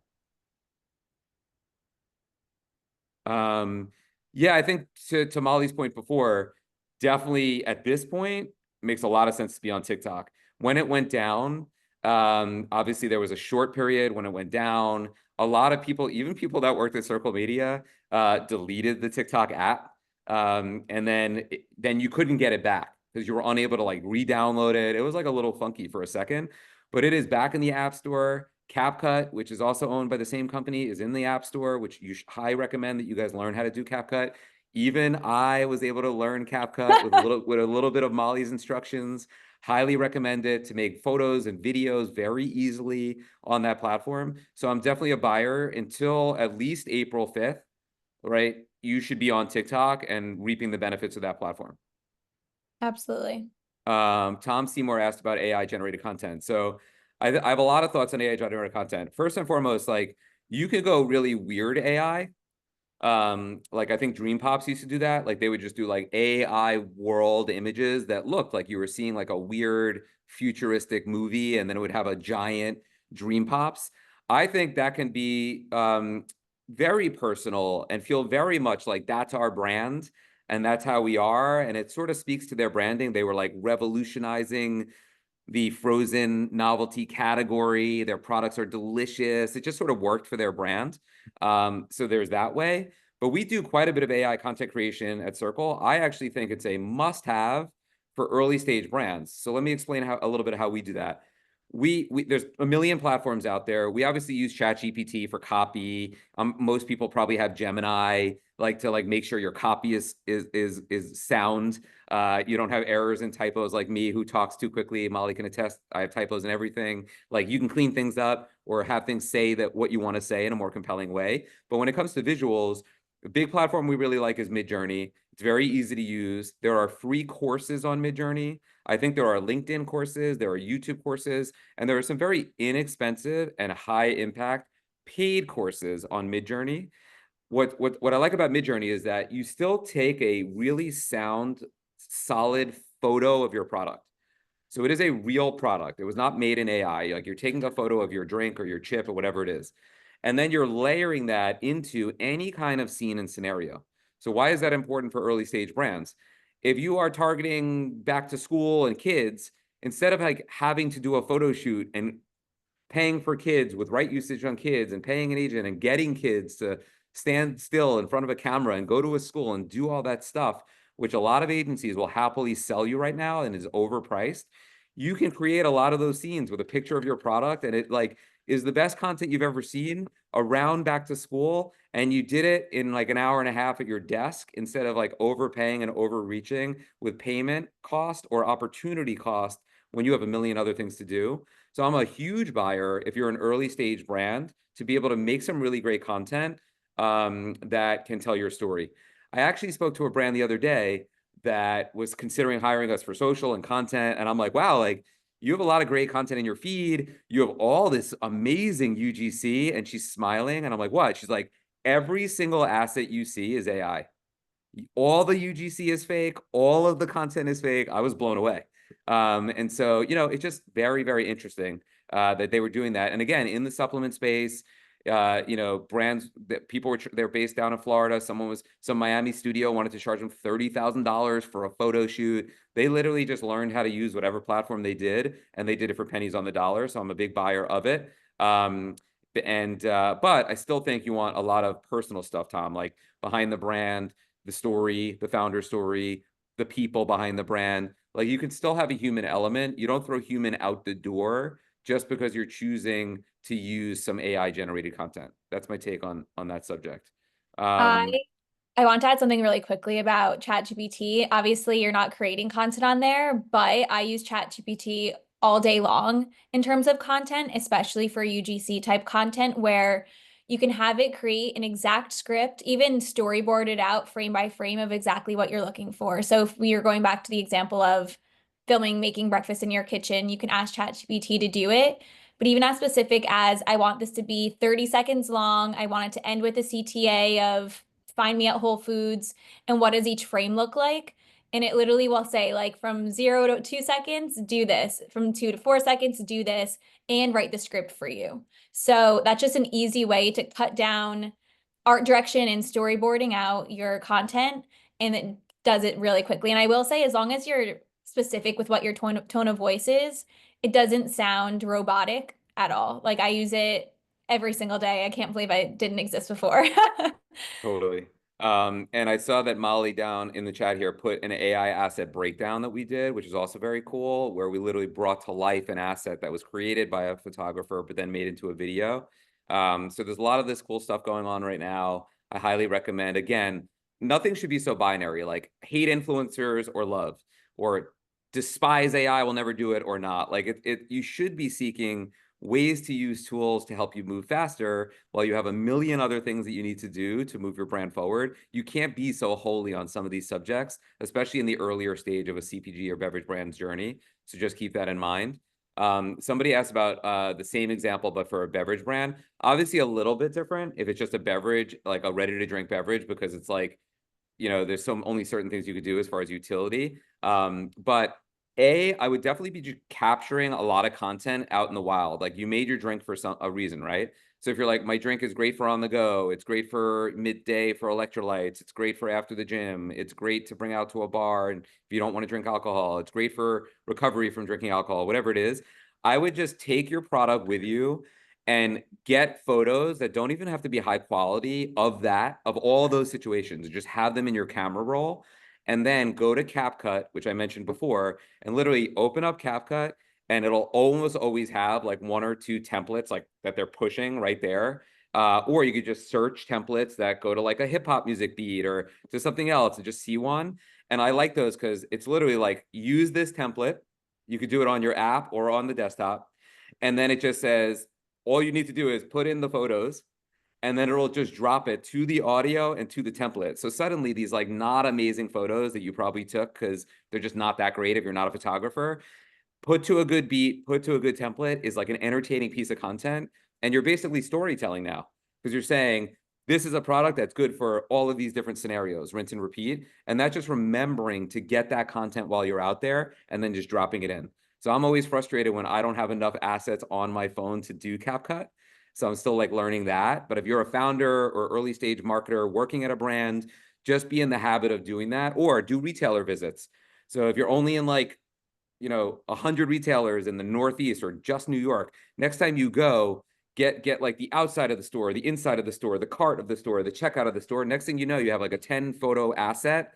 Yeah, I think to Molly's point before, definitely at this point, makes a lot of sense to be on TikTok. When it went down, obviously there was a short period when it went down. A lot of people, even people that worked at Circle Media, deleted the TikTok app. And then you couldn't get it back because you were unable to like re-download it. It was like a little funky for a second, but it is back in the App Store. CapCut, which is also owned by the same company, is in the App Store, which you highly recommend that you guys learn how to do CapCut. Even I was able to learn CapCut with a little bit of Molly's instructions. Highly recommend it to make photos and videos very easily on that platform. So I'm definitely a buyer until at least April 5th, right? You should be on TikTok and reaping the benefits of that platform. Absolutely. Tom Seymour asked about AI generated content. So I have a lot of thoughts on AI generated content. First and foremost, like you could go really weird AI. Like I think Dream Pops used to do that. Like they would just do like AI world images that looked like you were seeing like a weird futuristic movie, and then it would have a giant Dream Pops. I think that can be very personal and feel very much like that's our brand and that's how we are. And it sort of speaks to their branding. They were like revolutionizing the frozen novelty category. Their products are delicious. It just sort of worked for their brand. So there's that way. But we do quite a bit of AI content creation at Circle. I actually think it's a must-have for early stage brands. So let me explain a little bit how we do that. There's a million platforms out there. We obviously use ChatGPT for copy. Most people probably have Gemini, like to like make sure your copy is sound. You don't have errors and typos like me, who talks too quickly. Molly can attest. I have typos and everything. Like you can clean things up or have things say that what you want to say in a more compelling way. But when it comes to visuals, a big platform we really like is Midjourney. It's very easy to use. There are free courses on Midjourney. I think there are LinkedIn courses, there are YouTube courses, and there are some very inexpensive and high impact paid courses on Midjourney. What I like about Midjourney is that you still take a really sound, solid photo of your product. So it is a real product. It was not made in AI. Like you're taking a photo of your drink or your chip or whatever it is. And then you're layering that into any kind of scene and scenario. So why is that important for early stage brands? If you are targeting back to school and kids, instead of like having to do a photo shoot and paying for kids with right usage on kids and paying an agent and getting kids to stand still in front of a camera and go to a school and do all that stuff, which a lot of agencies will happily sell you right now and is overpriced, you can create a lot of those scenes with a picture of your product, and it like is the best content you've ever seen around back to school. And you did it in like an hour and a half at your desk instead of like overpaying and overreaching with payment cost or opportunity cost when you have a million other things to do. So I'm a huge buyer if you're an early stage brand to be able to make some really great content that can tell your story. I actually spoke to a brand the other day that was considering hiring us for social and content. And I'm like, wow, like you have a lot of great content in your feed. You have all this amazing UGC. And she's smiling. And I'm like, what? She's like, every single asset you see is AI. All the UGC is fake. All of the content is fake. I was blown away. And so, you know, it's just very, very interesting that they were doing that. And again, in the supplement space, you know, brands that people were, they're based down in Florida. Some Miami studio wanted to charge them $30,000 for a photo shoot. They literally just learned how to use whatever platform they did, and they did it for pennies on the dollar. So I'm a big buyer of it. But I still think you want a lot of personal stuff, Tom, like behind the brand, the story, the founder story, the people behind the brand. Like you can still have a human element. You don't throw human out the door just because you're choosing to use some AI generated content. That's my take on that subject. I want to add something really quickly about ChatGPT. Obviously, you're not creating content on there, but I use ChatGPT all day long in terms of content, especially for UGC type content where you can have it create an exact script, even storyboard it out frame by frame of exactly what you're looking for. So if we are going back to the example of making breakfast in your kitchen, you can ask ChatGPT to do it. but even as specific as I want this to be 30 seconds long. I want it to end with a CTA of find me at Whole Foods, and what does each frame look like? And it literally will say like from 0 to 2 seconds, do this, from 2 to 4 seconds, do this, and write the script for you. So that's just an easy way to cut down art direction and storyboarding out your content, and it does it really quickly. And I will say, as long as you're specific with what your tone of voice is, it doesn't sound robotic at all. Like I use it every single day. I can't believe I didn't exist before. Totally. And I saw that Molly down in the chat here put an AI asset breakdown that we did, which is also very cool, where we literally brought to life an asset that was created by a photographer, but then made into a video. So there's a lot of this cool stuff going on right now. I highly recommend. Again, nothing should be so binary, like hate influencers or love, or despise AI, will never do it or not. Like you should be seeking ways to use tools to help you move faster while you have a million other things that you need to do to move your brand forward. You can't be so holy on some of these subjects, especially in the earlier stage of a CPG or beverage brand's journey. So just keep that in mind. Somebody asked about the same example, but for a beverage brand. Obviously a little bit different if it's just a beverage, like a ready to drink beverage, because it's like, you know, there's only certain things you could do as far as utility. But I would definitely be capturing a lot of content out in the wild. Like you made your drink for a reason, right? So if you're like, my drink is great for on the go, it's great for midday for electrolytes, it's great for after the gym, it's great to bring out to a bar, and if you don't want to drink alcohol, it's great for recovery from drinking alcohol, whatever it is, I would just take your product with you and get photos that don't even have to be high quality of all those situations, and just have them in your camera roll. And then go to CapCut, which I mentioned before, and literally open up CapCut, and it'll almost always have like 1 or 2 templates like that they're pushing right there. Or you could just search templates that go to like a hip hop music beat or to something else and just see one. And I like those because it's literally like, use this template. You could do it on your app or on the desktop. And then it just says, all you need to do is put in the photos, and then it'll just drop it to the audio and to the template. So suddenly these like not amazing photos that you probably took because they're just not that great if you're not a photographer, put to a good beat, put to a good template, is like an entertaining piece of content. And you're basically storytelling now, because you're saying, this is a product that's good for all of these different scenarios, rinse and repeat. And that's just remembering to get that content while you're out there and then just dropping it in. So I'm always frustrated when I don't have enough assets on my phone to do CapCut. So I'm still like learning that. But if you're a founder or early stage marketer working at a brand, just be in the habit of doing that, or do retailer visits. So if you're only in like, 100 retailers in the Northeast or just New York, next time you go, get like the outside of the store, the inside of the store, the cart of the store, the checkout of the store. Next thing you know, you have like a 10 photo asset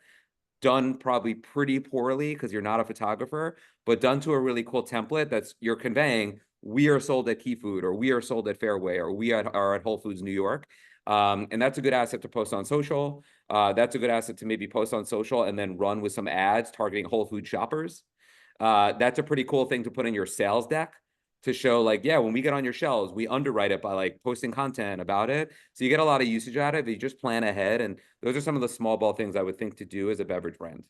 done probably pretty poorly because you're not a photographer, but done to a really cool template that's you're conveying, we are sold at Key Food, or we are sold at Fairway, or we are at Whole Foods New York. And that's a good asset to post on social. That's a good asset to maybe post on social and then run with some ads targeting Whole Food shoppers. That's a pretty cool thing to put in your sales deck to show like, yeah, when we get on your shelves, we underwrite it by like posting content about it. So you get a lot of usage out of it. You just plan ahead. And those are some of the small ball things I would think to do as a beverage brand.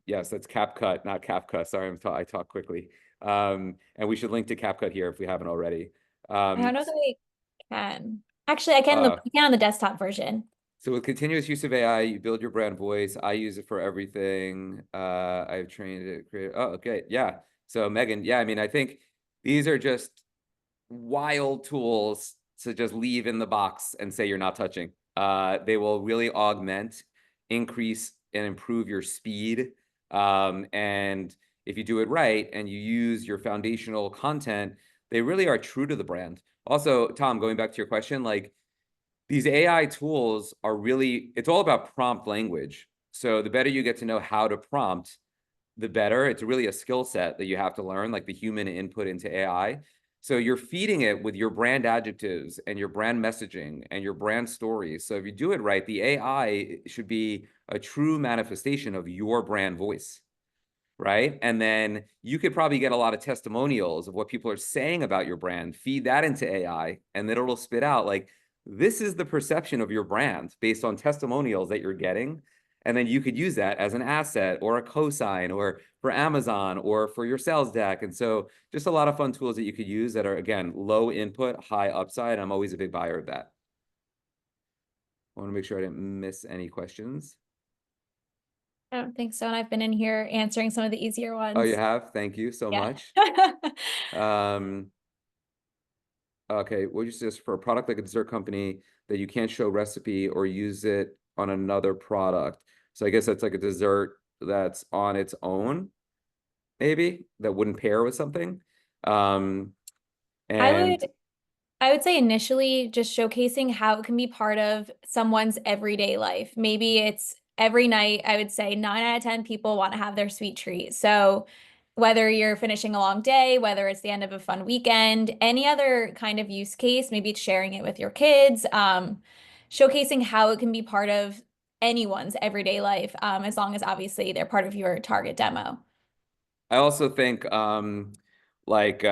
Yes, that's CapCut, not CapCut. Sorry, I talk quickly. And we should link to CapCut here if we haven't already. I don't know that we can. Actually, I can on the desktop version. So with continuous use of AI, you build your brand voice. I use it for everything. I've trained it. Oh, okay. Yeah. So Megan, yeah, I mean, I think these are just wild tools to just leave in the box and say you're not touching. They will really augment, increase, and improve your speed. And if you do it right and you use your foundational content, they really are true to the brand. Also, Tom, going back to your question, like, these AI tools are really, it's all about prompt language. So the better you get to know how to prompt, the better. It's really a skill set that you have to learn, like the human input into AI. So you're feeding it with your brand adjectives and your brand messaging and your brand stories. So if you do it right, the AI should be a true manifestation of your brand voice, right? And then you could probably get a lot of testimonials of what people are saying about your brand, feed that into AI, and then it'll spit out like, this is the perception of your brand based on testimonials that you're getting. And then you could use that as an asset or a cosign or for Amazon or for your sales deck. And so just a lot of fun tools that you could use that are, again, low input, high upside. I'm always a big buyer of that. I want to make sure I didn't miss any questions. I don't think so. And I've been in here answering some of the easier ones. Oh, you have? Thank you so Yeah. much. Okay, what you suggest for a product like a dessert company that you can't show recipe or use it on another product? So I guess that's like a dessert that's on its own, maybe that wouldn't pair with something. And I would say initially just showcasing how it can be part of someone's everyday life. Maybe it's every night, I would say 9 out of 10 people want to have their sweet treat. So whether you're finishing a long day, whether it's the end of a fun weekend, any other kind of use case, maybe it's sharing it with your kids, showcasing how it can be part of anyone's everyday life, as long as obviously they're part of your target demo. I also think like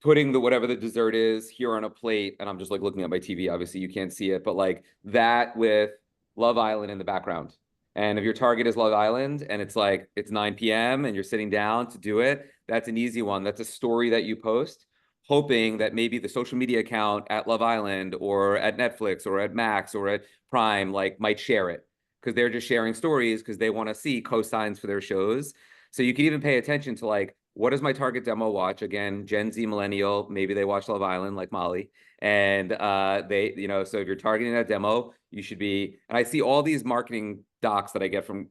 putting the whatever the dessert is here on a plate, and I'm just like looking at my TV, obviously you can't see it, but like that with Love Island in the background. And if your target is Love Island and it's like it's 9 p.m. and you're sitting down to do it, that's an easy one. That's a story that you post, hoping that maybe the social media account at Love Island or at Netflix or at Max or at Prime like might share it because they're just sharing stories because they want to see cosigns for their shows. So you can even pay attention to like, what does my target demo watch? Again, Gen Z millennial, maybe they watch Love Island like Molly. And they, you know, so if you're targeting that demo, you should be, and I see all these marketing docs that I get from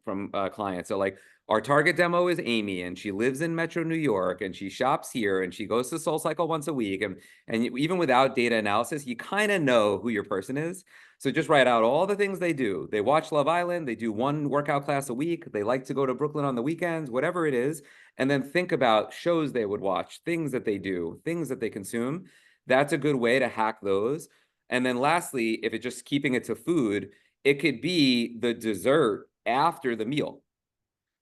clients. So like our target demo is Amy and she lives in Metro New York and she shops here and she goes to SoulCycle once a week. And even without data analysis, you kind of know who your person is. So just write out all the things they do. They watch Love Island, they do one workout class a week, they like to go to Brooklyn on the weekends, whatever it is. And then think about shows they would watch, things that they do, things that they consume. That's a good way to hack those. And then lastly, if it's just keeping it to food, it could be the dessert after the meal.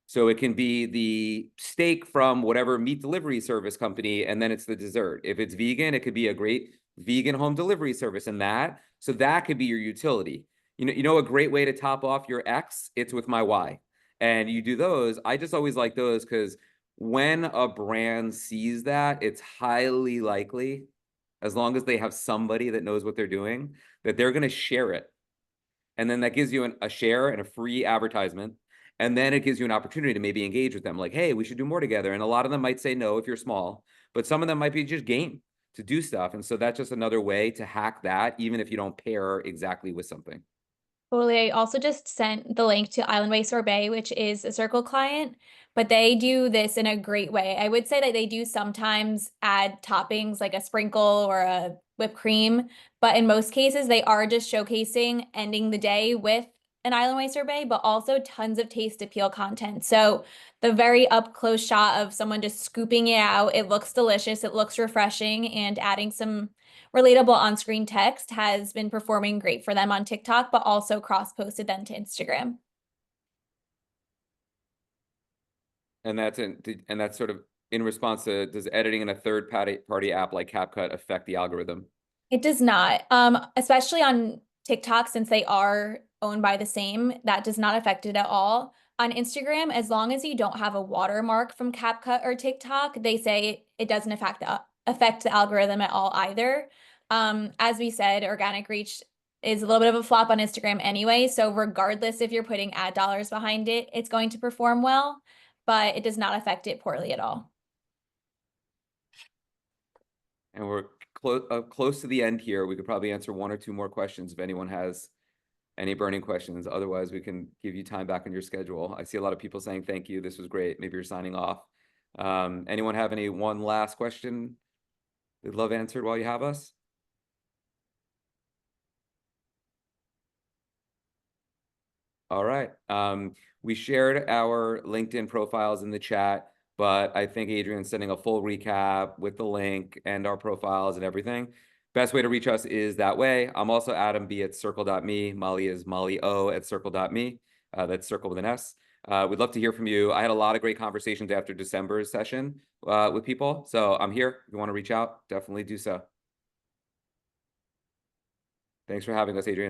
So it can be the steak from whatever meat delivery service company, and then it's the dessert. If it's vegan, it could be a great vegan home delivery service and that. So that could be your utility. You know, a great way to top off your X, it's with my Y. And you do those. I just always like those because when a brand sees that, it's highly likely, as long as they have somebody that knows what they're doing, that they're going to share it. And then that gives you a share and a free advertisement. And then it gives you an opportunity to maybe engage with them like, hey, we should do more together. And a lot of them might say no if you're small, but some of them might be just game to do stuff. And so that's just another way to hack that, even if you don't pair exactly with something. Totally. I also just sent the link to Island Way Sorbet, which is a Circle client, but they do this in a great way. I would say that they do sometimes add toppings like a sprinkle or a whipped cream, but in most cases, they are just showcasing ending the day with an Island Way Sorbet, but also tons of taste appeal content. So the very up close shot of someone just scooping it out, it looks delicious, it looks refreshing, and adding some relatable on-screen text has been performing great for them on TikTok, but also cross-posted them to Instagram. And that's sort of in response to, does editing in a third party app like CapCut affect the algorithm? It does not, especially on TikTok, since they are owned by the same, that does not affect it at all. On Instagram, as long as you don't have a watermark from CapCut or TikTok, they say it doesn't affect the algorithm at all either. As we said, organic reach is a little bit of a flop on Instagram anyway. So regardless if you're putting ad dollars behind it, it's going to perform well, but it does not affect it poorly at all. And we're close to the end here. We could probably answer one or two more questions if anyone has any burning questions. Otherwise, we can give you time back on your schedule. I see a lot of people saying thank you. This was great. Maybe you're signing off. Anyone have one last question they'd love answered while you have us? All right. We shared our LinkedIn profiles in the chat, but I think Adrian's sending a full recap with the link and our profiles and everything. Best way to reach us is that way. I'm also Adam B at circle.me. Molly is Molly O at circle.me. That's circle with an S. We'd love to hear from you. I had a lot of great conversations after December's session with people. So I'm here. If you want to reach out, definitely do so. Thanks for having us, Adrian.